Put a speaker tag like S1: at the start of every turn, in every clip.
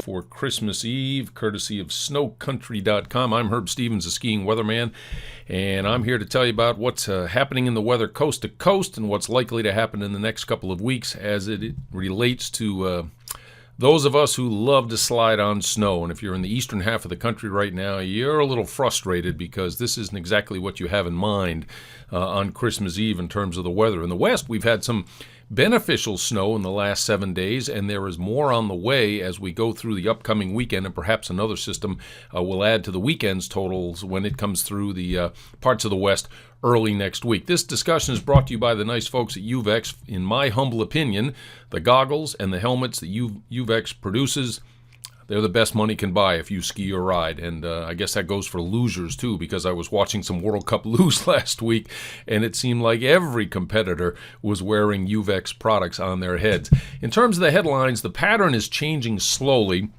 S1: before Christmas Eve, courtesy of snowcountry.com. I'm Herb Stevens, a skiing weatherman, and I'm here to tell you about what's happening in the weather coast to coast and what's likely to happen in the next couple of weeks as it relates to those of us who love to slide on snow. And if you're in the eastern half of the country right now, you're a little frustrated because this isn't exactly what you have in mind on Christmas Eve in terms of the weather. In the west, we've had some beneficial snow in the last 7 days, and there is more on the way as we go through the upcoming weekend, and perhaps another system will add to the weekend's totals when it comes through the parts of the west early next week. This discussion is brought to you by the nice folks at Uvex. In my humble opinion, the goggles and the helmets that Uvex produces, they're the best money can buy if you ski or ride. And I guess that goes for losers, too, because I was watching some World Cup luge last week, and it seemed like every competitor was wearing Uvex products on their heads. In terms of the headlines, the pattern is changing slowly.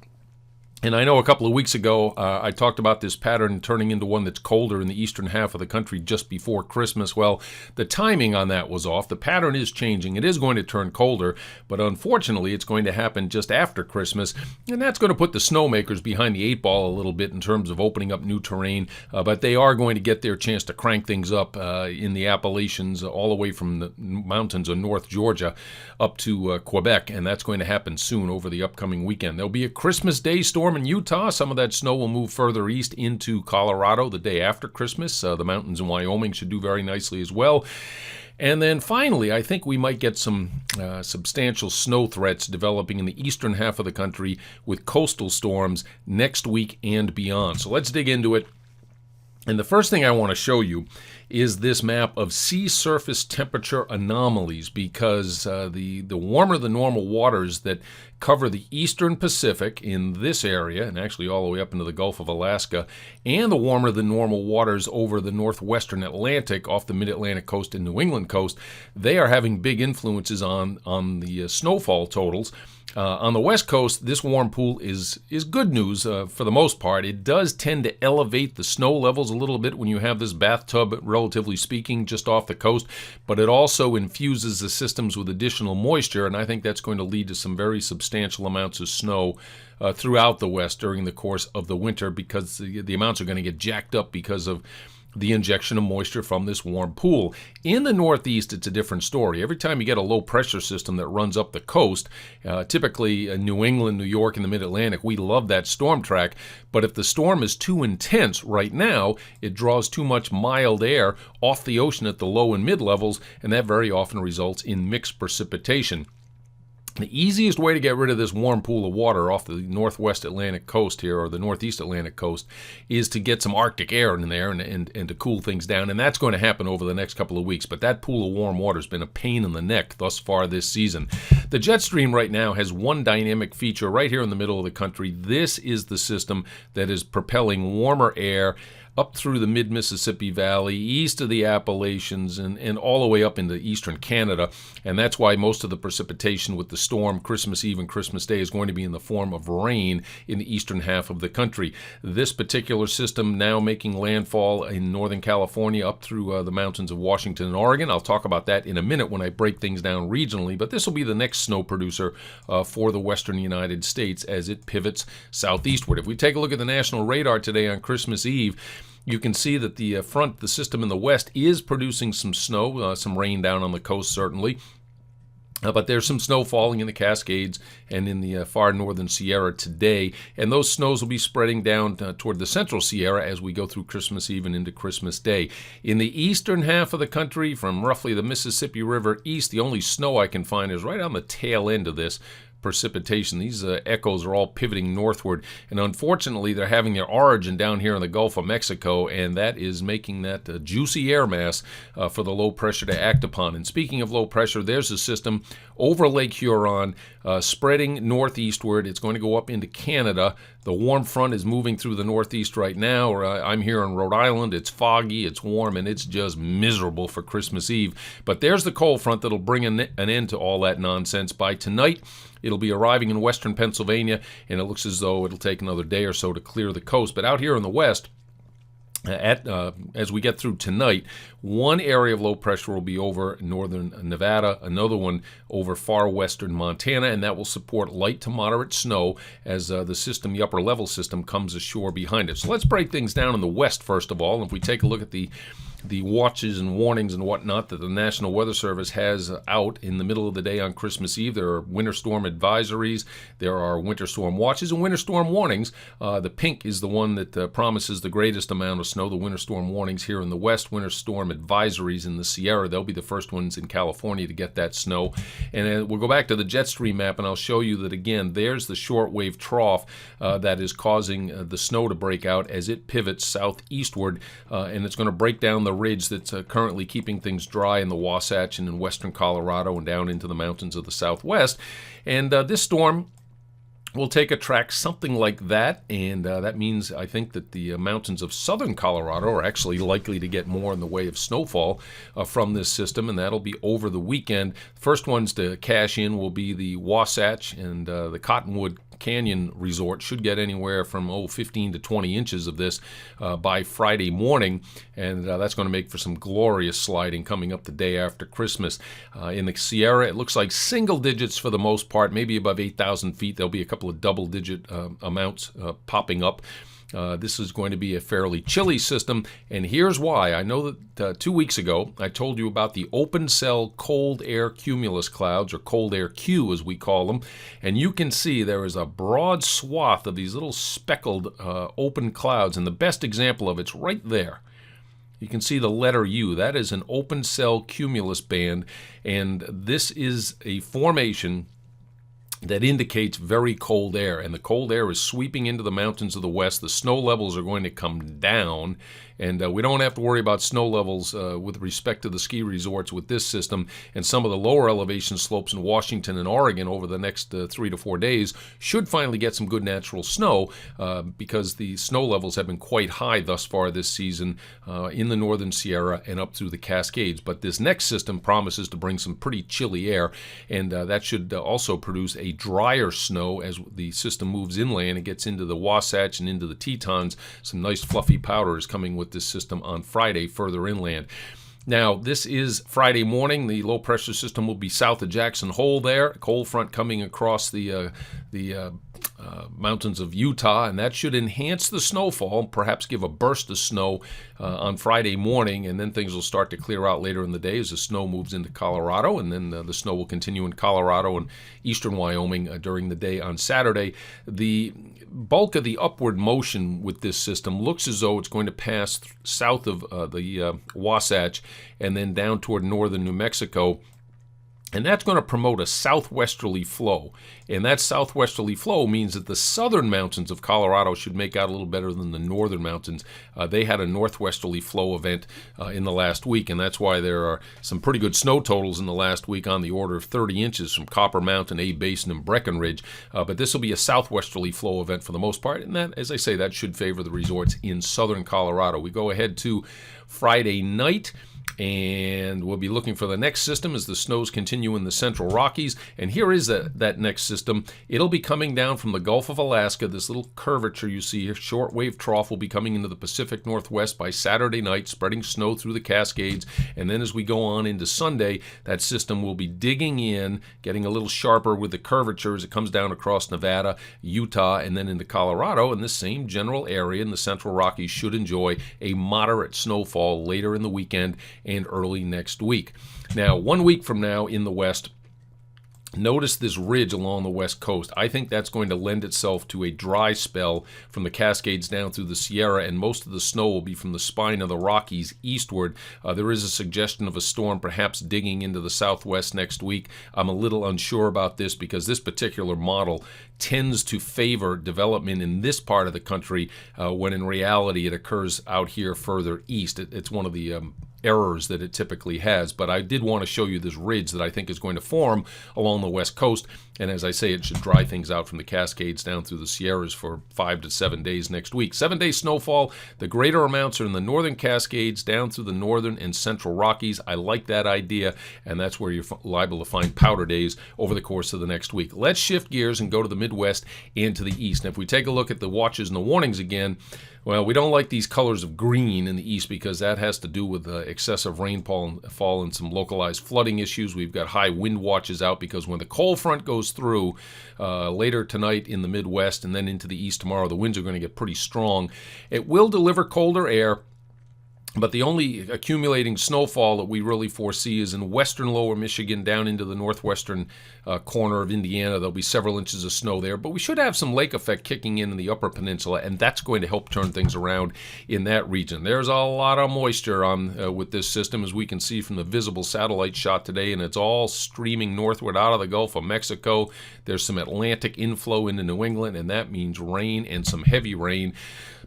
S1: And I know a couple of weeks ago, I talked about this pattern turning into one that's colder in the eastern half of the country just before Christmas. Well, the timing on that was off. The pattern is changing. It is going to turn colder, but unfortunately, it's going to happen just after Christmas. And that's going to put the snowmakers behind the eight ball a little bit in terms of opening up new terrain. But they are going to get their chance to crank things up in the Appalachians, all the way from the mountains of North Georgia up to Quebec. And that's going to happen soon over the upcoming weekend. There'll be a Christmas Day storm in Utah. Some of that snow will move further east into Colorado the day after Christmas. The mountains in Wyoming should do very nicely as well. And then finally, I think we might get some substantial snow threats developing in the eastern half of the country with coastal storms next week and beyond. So let's dig into it. And the first thing I want to show you is this map of sea surface temperature anomalies, because the warmer than normal waters that cover the eastern Pacific in this area, and actually all the way up into the Gulf of Alaska, and the warmer than normal waters over the northwestern Atlantic off the mid-Atlantic coast and New England coast, they are having big influences on the snowfall totals. On the west coast, this warm pool is good news for the most part. It does tend to elevate the snow levels a little bit when you have this bathtub, relatively speaking, just off the coast, but it also infuses the systems with additional moisture, and I think that's going to lead to some very substantial amounts of snow throughout the west during the course of the winter, because the amounts are going to get jacked up because of the injection of moisture from this warm pool. In the Northeast, it's a different story. Every time you get a low pressure system that runs up the coast, typically New England, New York, and the Mid-Atlantic, we love that storm track. But if the storm is too intense right now, it draws too much mild air off the ocean at the low and mid levels, and that very often results in mixed precipitation. The easiest way to get rid of this warm pool of water off the northwest Atlantic coast here, or the northeast Atlantic coast, is to get some Arctic air in there and to cool things down. And that's going to happen over the next couple of weeks. But that pool of warm water has been a pain in the neck thus far this season. The jet stream right now has one dynamic feature right here in the middle of the country. This is the system that is propelling warmer air up through the mid-Mississippi Valley, east of the Appalachians, and all the way up into eastern Canada. And that's why most of the precipitation with the storm Christmas Eve and Christmas Day is going to be in the form of rain in the eastern half of the country. This particular system now making landfall in Northern California up through the mountains of Washington and Oregon. I'll talk about that in a minute when I break things down regionally, but this will be the next snow producer for the western United States as it pivots southeastward. If we take a look at the national radar today on Christmas Eve, you can see that the system in the west is producing some snow, some rain down on the coast certainly. But there's some snow falling in the Cascades and in the far northern Sierra today, and those snows will be spreading down toward the central Sierra as we go through Christmas Eve and into Christmas Day. In the eastern half of the country, from roughly the Mississippi River east, the only snow I can find is right on the tail end of this precipitation. These echoes are all pivoting northward, and unfortunately they're having their origin down here in the Gulf of Mexico, and that is making that juicy air mass for the low pressure to act upon. And speaking of low pressure, there's a system over Lake Huron spreading northeastward. It's going to go up into Canada. The warm front is moving through the northeast right now. I'm here in Rhode Island. It's foggy, it's warm, and it's just miserable for Christmas Eve. But there's the cold front that'll bring an end to all that nonsense. By tonight, it'll be arriving in western Pennsylvania, and it looks as though it'll take another day or so to clear the coast. But out here in the west, As we get through tonight, one area of low pressure will be over northern Nevada, another one over far western Montana, and that will support light to moderate snow as the upper level system, comes ashore behind it. So let's break things down in the west first of all. If we take a look at the watches and warnings and whatnot that the National Weather Service has out in the middle of the day on Christmas Eve. There are winter storm advisories, there are winter storm watches, and winter storm warnings. The pink is the one that promises the greatest amount of snow. The winter storm warnings here in the west, winter storm advisories in the Sierra. They'll be the first ones in California to get that snow. And we'll go back to the jet stream map, and I'll show you that again, there's the shortwave trough that is causing the snow to break out as it pivots southeastward, and it's going to break down the ridge that's currently keeping things dry in the Wasatch and in western Colorado and down into the mountains of the southwest. And this storm will take a track something like that, and that means I think that the mountains of southern Colorado are actually likely to get more in the way of snowfall from this system, and that'll be over the weekend. First ones to cash in will be the Wasatch and the Cottonwood Canyon Resort. Should get anywhere from 15 to 20 inches of this by Friday morning, and that's going to make for some glorious sliding coming up the day after Christmas. In the Sierra, it looks like single digits for the most part, maybe above 8,000 feet. There'll be a couple of double-digit amounts popping up. This is going to be a fairly chilly system, and here's why. I know that 2 weeks ago I told you about the open cell cold air cumulus clouds, or cold air Q as we call them, and you can see there is a broad swath of these little speckled open clouds, and the best example of it's right there. You can see the letter U. That is an open cell cumulus band, and this is a formation that indicates very cold air, and the cold air is sweeping into the mountains of the west. The snow levels are going to come down, and we don't have to worry about snow levels with respect to the ski resorts with this system. And some of the lower elevation slopes in Washington and Oregon over the next 3 to 4 days should finally get some good natural snow because the snow levels have been quite high thus far this season in the northern Sierra and up through the Cascades. But this next system promises to bring some pretty chilly air, and that should also produce a drier snow as the system moves inland and gets into the Wasatch and into the Tetons. Some nice fluffy powder is coming with this system on Friday further inland. Now, this is Friday morning. The low-pressure system will be south of Jackson Hole there. Cold front coming across the mountains of Utah, and that should enhance the snowfall, perhaps give a burst of snow on Friday morning, and then things will start to clear out later in the day as the snow moves into Colorado, and then the snow will continue in Colorado and eastern Wyoming during the day on Saturday. The bulk of the upward motion with this system looks as though it's going to pass south of the Wasatch and then down toward northern New Mexico. And that's going to promote a southwesterly flow. And that southwesterly flow means that the southern mountains of Colorado should make out a little better than the northern mountains. They had a northwesterly flow event in the last week, and that's why there are some pretty good snow totals in the last week on the order of 30 inches from Copper Mountain, Abe Basin, and Breckenridge. But this will be a southwesterly flow event for the most part, and that, as I say, that should favor the resorts in southern Colorado. We go ahead to Friday night, and we'll be looking for the next system as the snows continue in the central Rockies. And here is that next system. It'll be coming down from the Gulf of Alaska. This little curvature you see here, shortwave trough, will be coming into the Pacific Northwest by Saturday night, spreading snow through the Cascades. And then as we go on into Sunday, that system will be digging in, getting a little sharper with the curvature as it comes down across Nevada, Utah, and then into Colorado. And this same general area in the central Rockies should enjoy a moderate snowfall later in the weekend and early next week. Now, 1 week from now in the west, notice this ridge along the west coast. I think that's going to lend itself to a dry spell from the Cascades down through the Sierra, and most of the snow will be from the spine of the Rockies eastward. There is a suggestion of a storm perhaps digging into the southwest next week. I'm a little unsure about this because this particular model tends to favor development in this part of the country when in reality it occurs out here further east. It's one of the errors that it typically has. But I did want to show you this ridge that I think is going to form along the west coast. And as I say, it should dry things out from the Cascades down through the Sierras for 5 to 7 days next week. 7-day snowfall. The greater amounts are in the northern Cascades down through the northern and central Rockies. I like that idea, and that's where you're liable to find powder days over the course of the next week. Let's shift gears and go to the Midwest and to the east. And if we take a look at the watches and the warnings again, well, we don't like these colors of green in the east because that has to do with excessive rainfall and some localized flooding issues. We've got high wind watches out because when the cold front goes through later tonight in the Midwest and then into the east tomorrow, the winds are going to get pretty strong. It will deliver colder air, but the only accumulating snowfall that we really foresee is in western lower Michigan down into the northwestern corner of Indiana. There'll be several inches of snow there, but we should have some lake effect kicking in the upper peninsula, and that's going to help turn things around in that region. There's a lot of moisture on with this system, as we can see from the visible satellite shot today, and it's all streaming northward out of the Gulf of Mexico. There's some Atlantic inflow into New England, and that means rain and some heavy rain.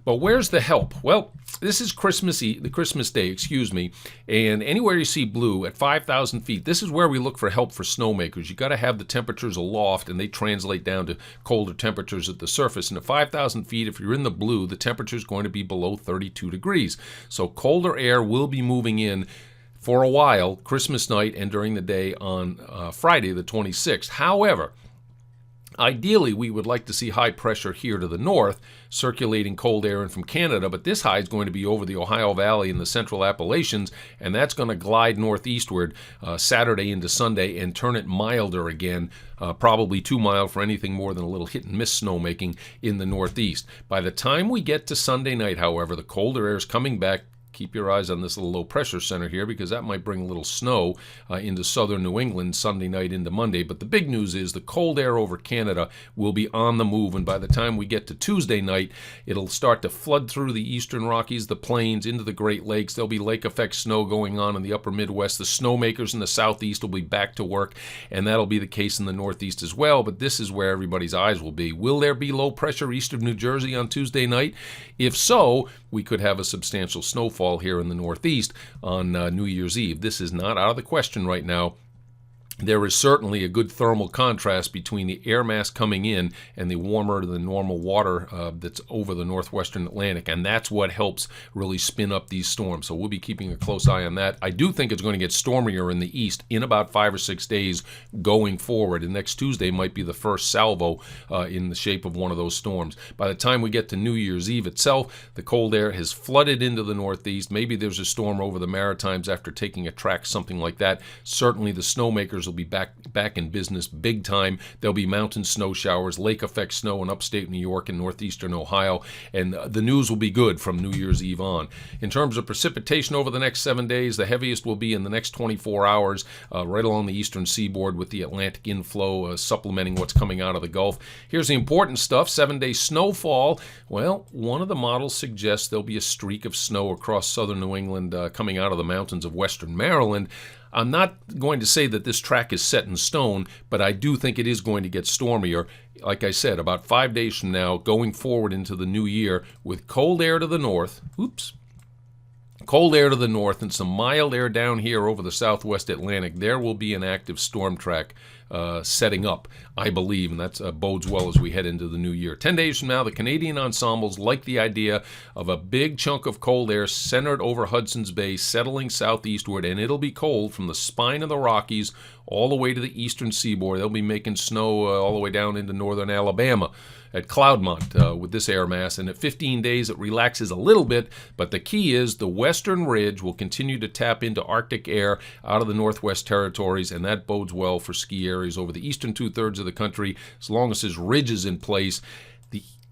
S1: But where's the help? Well, this is Christmas Day, and anywhere you see blue at 5,000 feet, this is where we look for help for snowmakers. You got to have the temperatures aloft, and they translate down to colder temperatures at the surface. And at 5,000 feet, if you're in the blue, the temperature is going to be below 32 degrees. So colder air will be moving in for a while, Christmas night and during the day on Friday the 26th. However, ideally, we would like to see high pressure here to the north, circulating cold air in from Canada, but this high is going to be over the Ohio Valley and the central Appalachians, and that's going to glide northeastward Saturday into Sunday and turn it milder again, probably too mild for anything more than a little hit-and-miss snowmaking in the northeast. By the time we get to Sunday night, however, the colder air is coming back. Keep your eyes on this little low-pressure center here because that might bring a little snow into southern New England Sunday night into Monday. But the big news is the cold air over Canada will be on the move, and by the time we get to Tuesday night, it'll start to flood through the eastern Rockies, the plains, into the Great Lakes. There'll be lake-effect snow going on in the upper Midwest. The snowmakers in the southeast will be back to work, and that'll be the case in the northeast as well. But this is where everybody's eyes will be. Will there be low pressure east of New Jersey on Tuesday night? If so, we could have a substantial snowfall here in the Northeast on New Year's Eve. This is not out of the question right now. There is certainly a good thermal contrast between the air mass coming in and the warmer than normal water that's over the northwestern Atlantic, and that's what helps really spin up these storms. So we'll be keeping a close eye on that. I do think it's going to get stormier in the east in about 5 or 6 days going forward, and next Tuesday might be the first salvo in the shape of one of those storms. By the time we get to New Year's Eve itself, the cold air has flooded into the northeast. Maybe there's a storm over the Maritimes after taking a track, something like that. Certainly the snowmakers will be back in business big time. There'll be mountain snow showers, lake effect snow in upstate New York and northeastern Ohio, and the news will be good from New Year's Eve on. In terms of precipitation over the next 7 days, the heaviest will be in the next 24 hours right along the eastern seaboard with the Atlantic inflow supplementing what's coming out of the Gulf. Here's the important stuff. 7-day snowfall. Well, one of the models suggests there'll be a streak of snow across southern New England coming out of the mountains of western Maryland. I'm not going to say that this track is set in stone, but I do think it is going to get stormier. Like I said, about 5 days from now, going forward into the new year with cold air to the north. Cold air to the north and some mild air down here over the southwest Atlantic. There will be an active storm track setting up, I believe, and that bodes well as we head into the new year. 10 days from now, the Canadian ensembles like the idea of a big chunk of cold air centered over Hudson's Bay, settling southeastward, and it'll be cold from the spine of the Rockies all the way to the eastern seaboard. They'll be making snow all the way down into northern Alabama at Cloudmont with this air mass, and at 15 days it relaxes a little bit, but the key is the western ridge will continue to tap into Arctic air out of the Northwest Territories, and that bodes well for ski areas over the eastern two-thirds of the country. As long as this ridge is in place,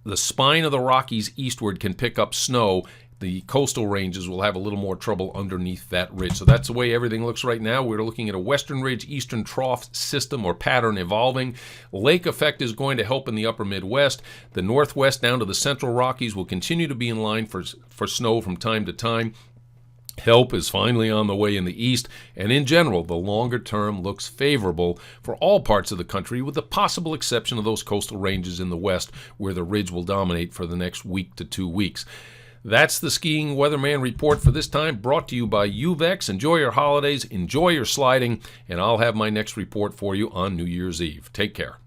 S1: the spine of the Rockies eastward can pick up snow. The coastal ranges will have a little more trouble underneath that ridge. So that's the way everything looks right now. We're looking at a western ridge, eastern trough system or pattern evolving. Lake effect is going to help in the upper Midwest. The northwest down to the central Rockies will continue to be in line for snow from time to time. Help is finally on the way in the east, and in general, the longer term looks favorable for all parts of the country, with the possible exception of those coastal ranges in the west where the ridge will dominate for the next week to 2 weeks. That's the Skiing Weatherman Report for this time, brought to you by Uvex. Enjoy your holidays, enjoy your sliding, and I'll have my next report for you on New Year's Eve. Take care.